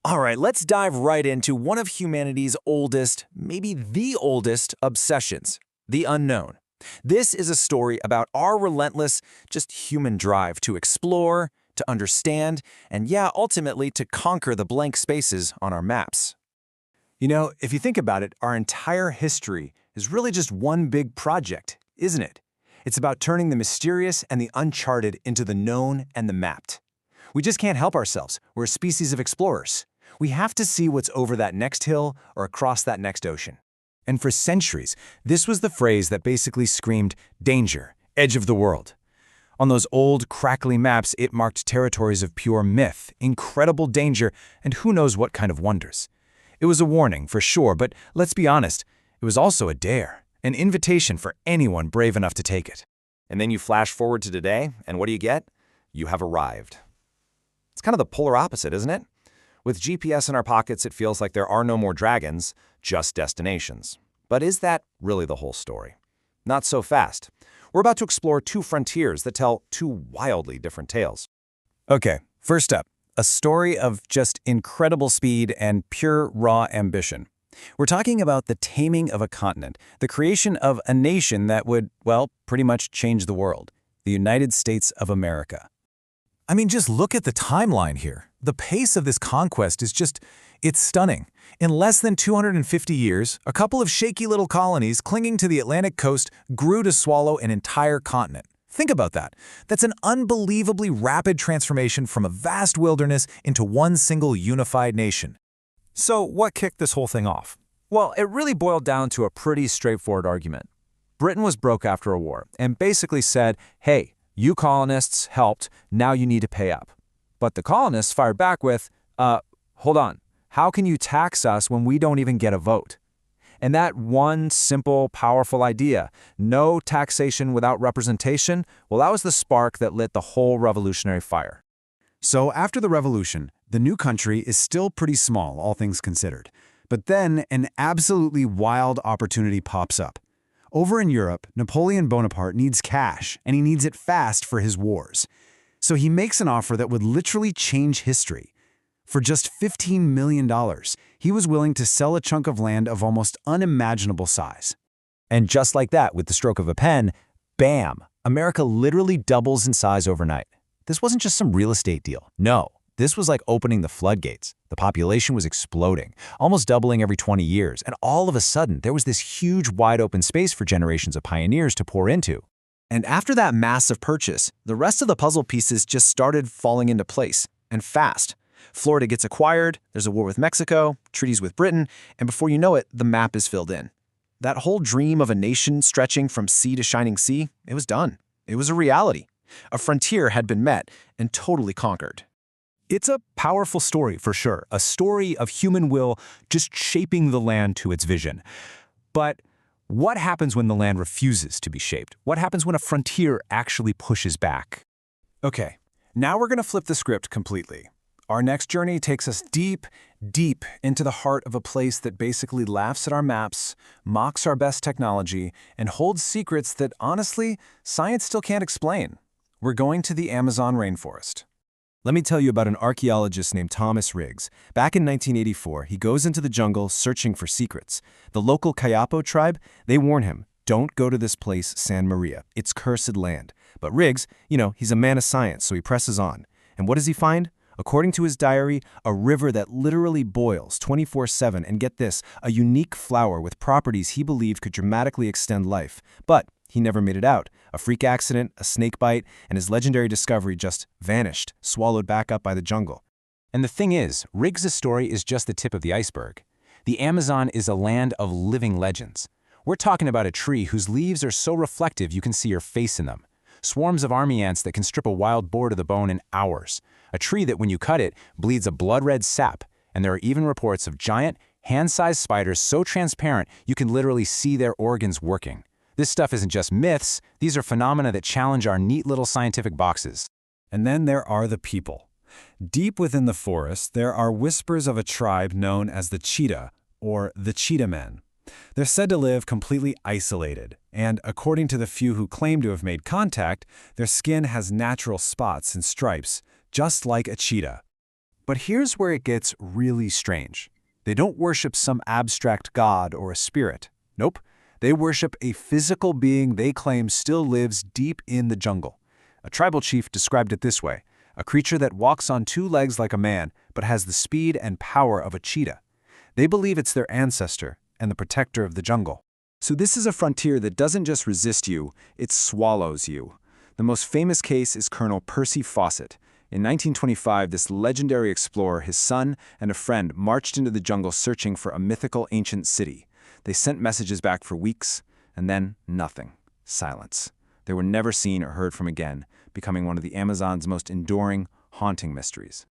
All right, let's dive right into one of humanity's oldest, maybe the oldest, obsessions, the unknown. This is a story about our relentless, just human drive to explore, to understand, and yeah, ultimately to conquer the blank spaces on our maps. You know, if you think about it, our entire history is really just one big project, isn't it? It's about turning the mysterious and the uncharted into the known and the mapped. We just can't help ourselves. We're a species of explorers. We have to see what's over that next hill or across that next ocean. And for centuries, this was the phrase that basically screamed, danger, edge of the world. On those old, crackly maps, it marked territories of pure myth, incredible danger, and who knows what kind of wonders. It was a warning, for sure, but let's be honest, it was also a dare, an invitation for anyone brave enough to take it. And then you flash forward to today, and what do you get? You have arrived. It's kind of the polar opposite, isn't it? With GPS in our pockets, it feels like there are no more dragons, just destinations. But is that really the whole story? Not so fast. We're about to explore two frontiers that tell two wildly different tales. Okay, first up, a story of just incredible speed and pure raw ambition. We're talking about the taming of a continent, the creation of a nation that would, well, pretty much change the world, the United States of America. I mean, just look at the timeline here. The pace of this conquest is it's stunning. In less than 250 years, a couple of shaky little colonies clinging to the Atlantic coast grew to swallow an entire continent. Think about that. That's an unbelievably rapid transformation from a vast wilderness into one single unified nation. So what kicked this whole thing off? Well, it really boiled down to a pretty straightforward argument. Britain was broke after a war and basically said, hey, you colonists helped, now you need to pay up. But the colonists fired back with, hold on, how can you tax us when we don't even get a vote? And that one simple, powerful idea, no taxation without representation, well, that was the spark that lit the whole revolutionary fire. So after the revolution, the new country is still pretty small, all things considered. But then an absolutely wild opportunity pops up. Over in Europe, Napoleon Bonaparte needs cash, and he needs it fast for his wars. So he makes an offer that would literally change history. For just $15 million, he was willing to sell a chunk of land of almost unimaginable size. And just like that, with the stroke of a pen, bam, America literally doubles in size overnight. This wasn't just some real estate deal. No, this was like opening the floodgates. The population was exploding, almost doubling every 20 years, and all of a sudden, there was this huge wide open space for generations of pioneers to pour into. And after that massive purchase, the rest of the puzzle pieces just started falling into place, and fast. Florida gets acquired, there's a war with Mexico, treaties with Britain, and before you know it, the map is filled in. That whole dream of a nation stretching from sea to shining sea, it was done. It was a reality. A frontier had been met and totally conquered. It's a powerful story for sure, a story of human will just shaping the land to its vision. But what happens when the land refuses to be shaped? What happens when a frontier actually pushes back? Okay, now we're going to flip the script completely. Our next journey takes us deep, deep into the heart of a place that basically laughs at our maps, mocks our best technology, and holds secrets that, honestly, science still can't explain. We're going to the Amazon rainforest. Let me tell you about an archaeologist named Thomas Riggs. Back in 1984, he goes into the jungle searching for secrets. The local Kayapo tribe, they warn him, don't go to this place, San Maria. It's cursed land. But Riggs, he's a man of science, so he presses on. And what does he find? According to his diary, a river that literally boils 24/7, and get this, a unique flower with properties he believed could dramatically extend life. But he never made it out. A freak accident, a snake bite, and his legendary discovery just vanished, swallowed back up by the jungle. And the thing is, Riggs' story is just the tip of the iceberg. The Amazon is a land of living legends. We're talking about a tree whose leaves are so reflective you can see your face in them. Swarms of army ants that can strip a wild boar to the bone in hours. A tree that, when you cut it, bleeds a blood-red sap. And there are even reports of giant, hand-sized spiders so transparent you can literally see their organs working. This stuff isn't just myths, these are phenomena that challenge our neat little scientific boxes. And then there are the people. Deep within the forest, there are whispers of a tribe known as the cheetah, or the cheetah men. They're said to live completely isolated, and according to the few who claim to have made contact, their skin has natural spots and stripes, just like a cheetah. But here's where it gets really strange. They don't worship some abstract god or a spirit. Nope. They worship a physical being they claim still lives deep in the jungle. A tribal chief described it this way: a creature that walks on two legs like a man, but has the speed and power of a cheetah. They believe it's their ancestor and the protector of the jungle. So this is a frontier that doesn't just resist you, it swallows you. The most famous case is Colonel Percy Fawcett. In 1925, this legendary explorer, his son, and a friend marched into the jungle searching for a mythical ancient city. They sent messages back for weeks, and then nothing. Silence. They were never seen or heard from again, becoming one of the Amazon's most enduring, haunting mysteries.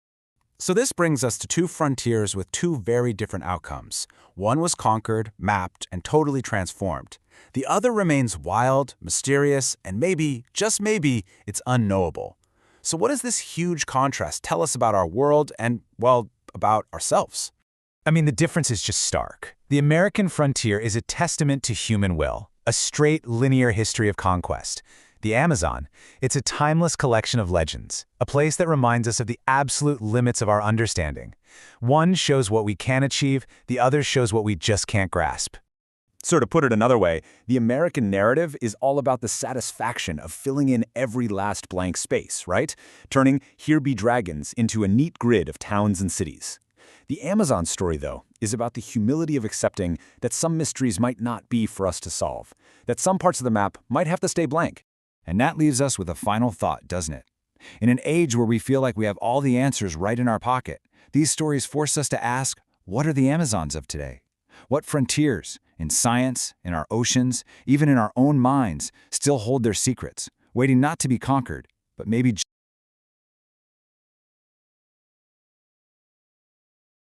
So this brings us to two frontiers with two very different outcomes. One was conquered, mapped, and totally transformed. The other remains wild, mysterious, and maybe, just maybe, it's unknowable. So what does this huge contrast tell us about our world and, well, about ourselves? I mean, the difference is just stark. The American frontier is a testament to human will, a straight, linear history of conquest. The Amazon, it's a timeless collection of legends, a place that reminds us of the absolute limits of our understanding. One shows what we can achieve, the other shows what we just can't grasp. So to put it another way, the American narrative is all about the satisfaction of filling in every last blank space, right? Turning "Here Be Dragons" into a neat grid of towns and cities. The Amazon story, though, is about the humility of accepting that some mysteries might not be for us to solve, that some parts of the map might have to stay blank. And that leaves us with a final thought, doesn't it? In an age where we feel like we have all the answers right in our pocket, these stories force us to ask, what are the Amazons of today? What frontiers, in science, in our oceans, even in our own minds, still hold their secrets, waiting not to be conquered, but maybe